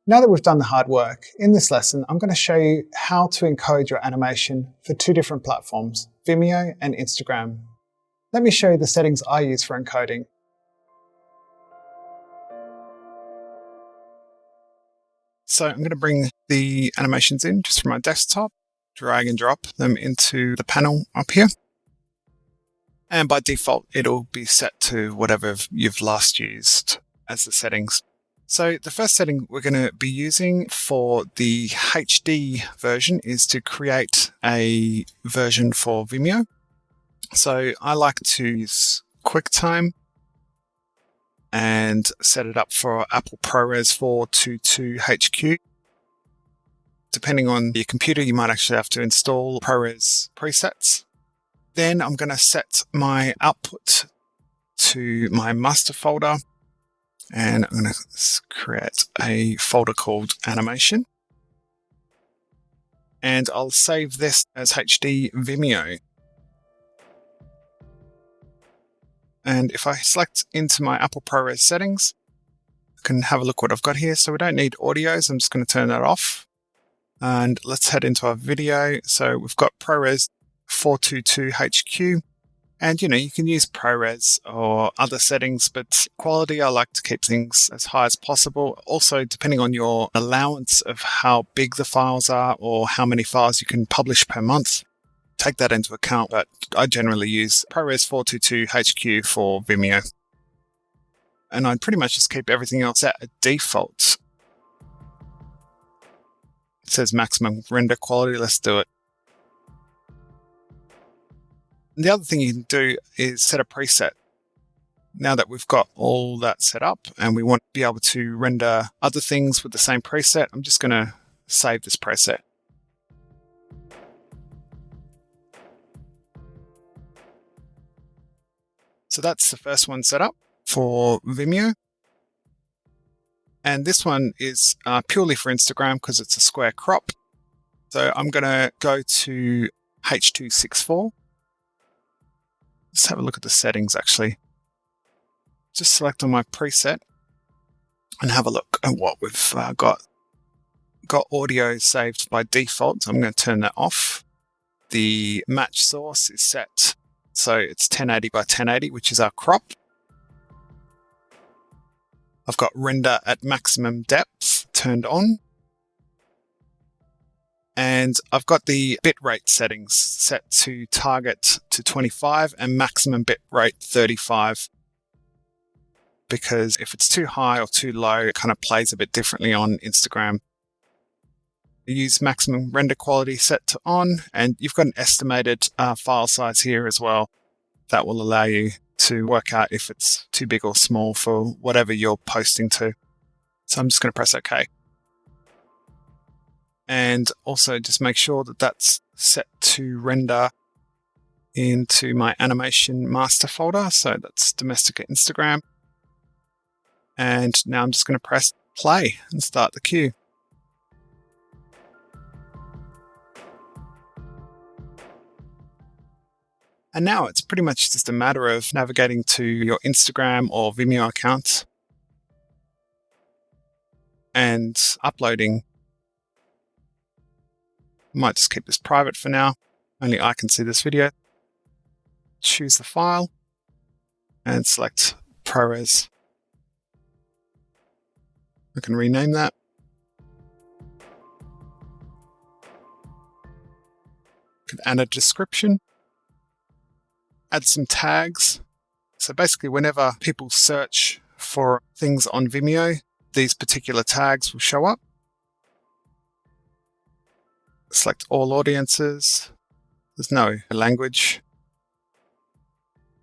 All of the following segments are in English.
Now that we've done the hard work, in this lesson, I'm going to show you how to encode your animation for two different platforms, Vimeo and Instagram. Let me show you the settings I use for encoding. So I'm going to bring the animations in just from my desktop, drag and drop them into the panel up here. And by default, it'll be set to whatever you've last used as the settings. So the first setting we're going to be using for the HD version is to create a version for Vimeo. So I like to use QuickTime and set it up for Apple ProRes 422 HQ. Depending on your computer, you might actually have to install ProRes presets. Then I'm going to set my output to my master folder, and I'm going to create a folder called animation. And I'll save this as HD Vimeo. And if I select into my Apple ProRes settings, I can have a look what I've got here. So we don't need audios. I'm just going to turn that off. And let's head into our video. So we've got ProRes 422 HQ. And, you can use ProRes or other settings, but quality, I like to keep things as high as possible. Also, depending on your allowance of how big the files are or how many files you can publish per month, take that into account. But I generally use ProRes 422 HQ for Vimeo. And I pretty much just keep everything else at a default. It says maximum render quality. Let's do it. And the other thing you can do is set a preset. Now that we've got all that set up and we want to be able to render other things with the same preset, I'm just going to save this preset. So that's the first one set up for Vimeo. And this one is purely for Instagram because it's a square crop. So I'm going to go to H.264. Let's have a look at the settings actually. Just select on my preset and have a look at what we've got. Got audio saved by default, so I'm going to turn that off. The match source is set, so it's 1080 by 1080, which is our crop. I've got render at maximum depth turned on. And I've got the bitrate settings set to target to 25 and maximum bitrate 35. Because if it's too high or too low, it kind of plays a bit differently on Instagram. You use maximum render quality set to on, and you've got an estimated file size here as well. That will allow you to work out if it's too big or small for whatever you're posting to. So I'm just going to press OK. And also just make sure that that's set to render into my animation master folder. So that's domestic Instagram. And now I'm just going to press play and start the cue. And now it's pretty much just a matter of navigating to your Instagram or Vimeo account and uploading. Might just keep this private for now. Only I can see this video. Choose the file and select ProRes. I can rename that. Could add a description. Add some tags. So basically, whenever people search for things on Vimeo, these particular tags will show up. Select all audiences. There's no language.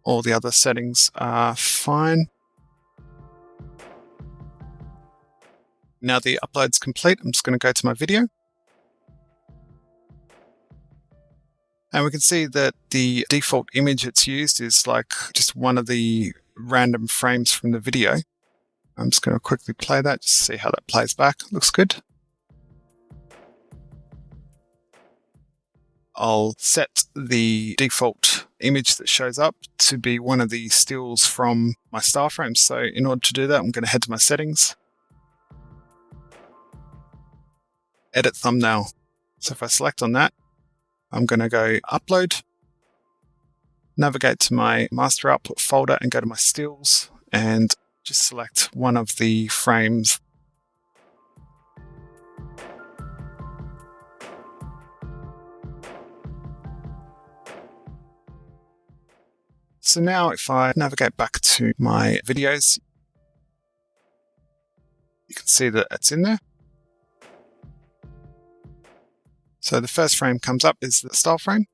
All the other settings are fine. Now the upload's complete. I'm just going to go to my video. And we can see that the default image it's used is like just one of the random frames from the video. I'm just going to quickly play that just to see how that plays back. Looks good. I'll set the default image that shows up to be one of the stills from my style frames. So in order to do that, I'm going to head to my settings. edit thumbnail. So if I select on that, I'm going to go upload, navigate to my master output folder and go to my stills and just select one of the frames. So now if I navigate back to my videos, you can see that it's in there. So the first frame comes up is the style frame.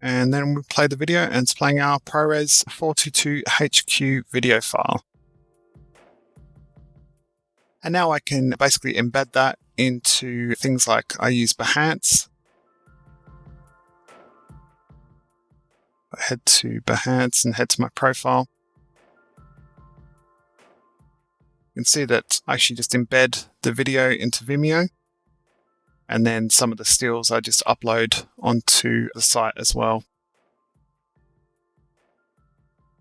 And then we play the video and it's playing our ProRes 422HQ video file. And now I can basically embed that into things like I use Behance. I head to Behance and head to my profile. You can see that I actually just embed the video into Vimeo. And then some of the stills I just upload onto the site as well.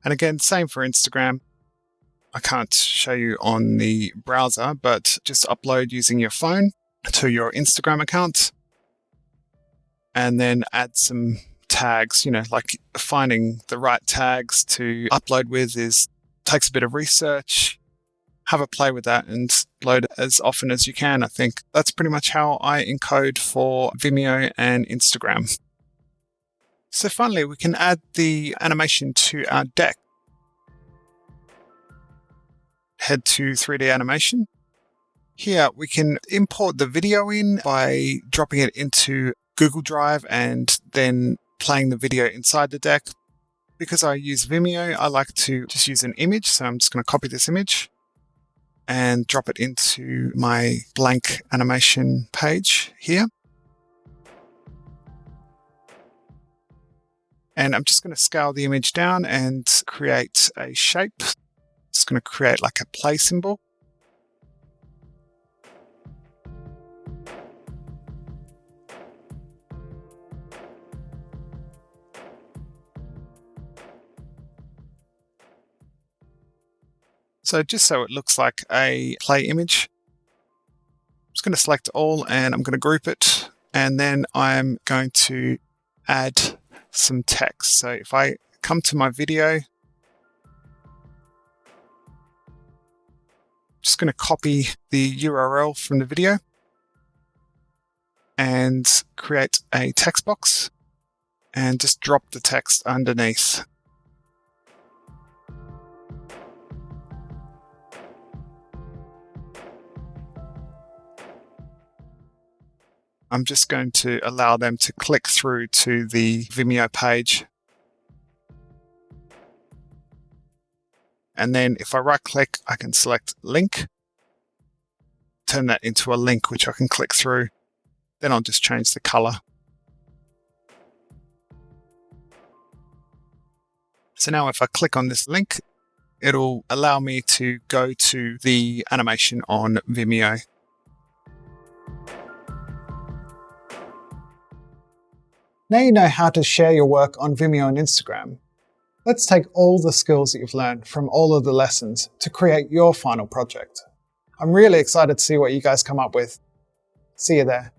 And again, same for Instagram. I can't show you on the browser, but just upload using your phone to your Instagram account. And then add some tags, like finding the right tags to upload with takes a bit of research. Have a play with that and load it as often as you can. I think that's pretty much how I encode for Vimeo and Instagram. So finally, we can add the animation to our deck. Head to 3D animation. Here we can import the video in by dropping it into Google Drive and then playing the video inside the deck. Because I use Vimeo, I like to just use an image. So I'm just going to copy this image and drop it into my blank animation page here. And I'm just going to scale the image down and create a shape. Just going to create like a play symbol. So just so it looks like a play image, I'm just going to select all and I'm going to group it. And then I'm going to add some text. So if I come to my video, I'm just going to copy the URL from the video and create a text box and just drop the text underneath. I'm just going to allow them to click through to the Vimeo page. And then if I right click, I can select link, turn that into a link which I can click through. Then I'll just change the color. So now if I click on this link, it'll allow me to go to the animation on Vimeo. Now you know how to share your work on Vimeo and Instagram. Let's take all the skills that you've learned from all of the lessons to create your final project. I'm really excited to see what you guys come up with. See you there.